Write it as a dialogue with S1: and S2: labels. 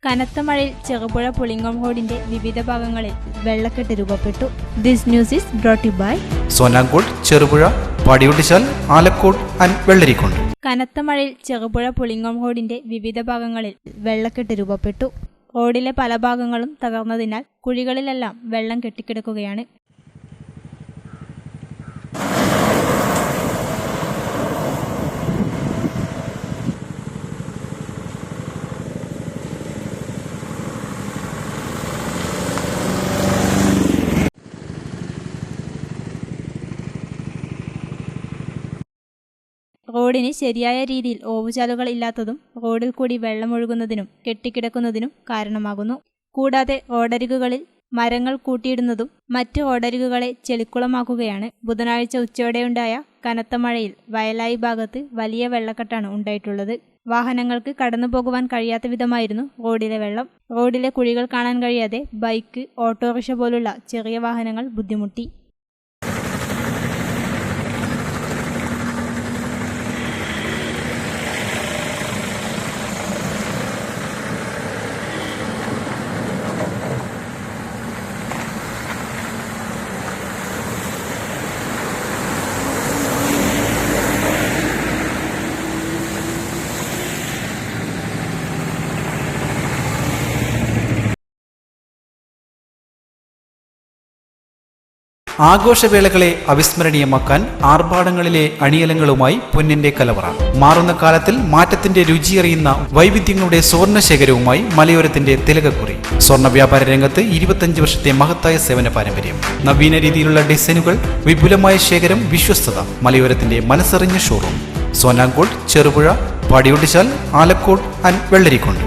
S1: കനത്ത മഴയിൽ ചെറുപുഴ പുളിങ്ങം റോഡിന്റെ വിവിധ ഭാഗങ്ങളിൽ വെള്ളക്കെട്ട് രൂപപ്പെട്ടു. This news is brought you by
S2: Sonankode, Cherupuzha, Padiyottuchal, Alakode and Vellarikundu.
S1: കനത്ത മഴയിൽ ചെറുപുഴ പുളിങ്ങം റോഡിന്റെ വിവിധ ഭാഗങ്ങളിൽ വെള്ളക്കെട്ട് രൂപപ്പെട്ടു. റോഡിലെ പല ഭാഗങ്ങളും തകർന്നതിനാൽ കുഴികളിലെല്ലാം വെള്ളം കെട്ടിക്കിടക്കുകയാണ്. റോഡിന് ശരിയായ രീതിയിൽ ഓവുചാലുകൾ ഇല്ലാത്തതും റോഡിൽ കൂടി വെള്ളമൊഴുകുന്നതിനും കെട്ടിക്കിടക്കുന്നതിനും കാരണമാകുന്നു. കൂടാതെ റോഡരികുകളിൽ മരങ്ങൾ കൂട്ടിയിടുന്നതും മറ്റ് റോഡരികുകളെ ചെളിക്കുളമാക്കുകയാണ്. ബുധനാഴ്ച ഉച്ചയോടെയുണ്ടായ കനത്ത മഴയിൽ വയലായി ഭാഗത്ത് വലിയ വെള്ളക്കെട്ടാണ് ഉണ്ടായിട്ടുള്ളത്. വാഹനങ്ങൾക്ക് കടന്നുപോകുവാൻ കഴിയാത്ത വിധമായിരുന്നു റോഡിലെ വെള്ളം. റോഡിലെ കുഴികൾ കാണാൻ കഴിയാതെ ബൈക്ക്, ഓട്ടോറിക്ഷ പോലുള്ള ചെറിയ വാഹനങ്ങൾ ബുദ്ധിമുട്ടി.
S2: ആഘോഷവേളകളെ അവിസ്മരണീയമാക്കാൻ ആർഭാടങ്ങളിലെ അണിയലങ്ങളുമായി പൊന്നിന്റെ കലവറ. മാറുന്ന കാലത്തിൽ മാറ്റത്തിന്റെ രുചിയറിയുന്ന വൈവിധ്യങ്ങളുടെ സ്വർണ്ണശേഖരവുമായി മലയോരത്തിന്റെ തിലകക്കുറി. സ്വർണ്ണ വ്യാപാര രംഗത്ത് 25 വർഷത്തെ മഹത്തായ സേവന പാരമ്പര്യം. നവീന രീതിയിലുള്ള ഡിസൈനുകൾ, വിപുലമായ ശേഖരം, വിശ്വസ്തത. മലയോരത്തിന്റെ മനസ്സറിഞ്ഞ ഷോറൂം. സോനാങ്കോട്, ചെറുപുഴ, പാടിയൊട്ടിച്ചാൽ, ആലക്കോട് ആൻഡ് വെള്ളരിക്കുണ്ട്.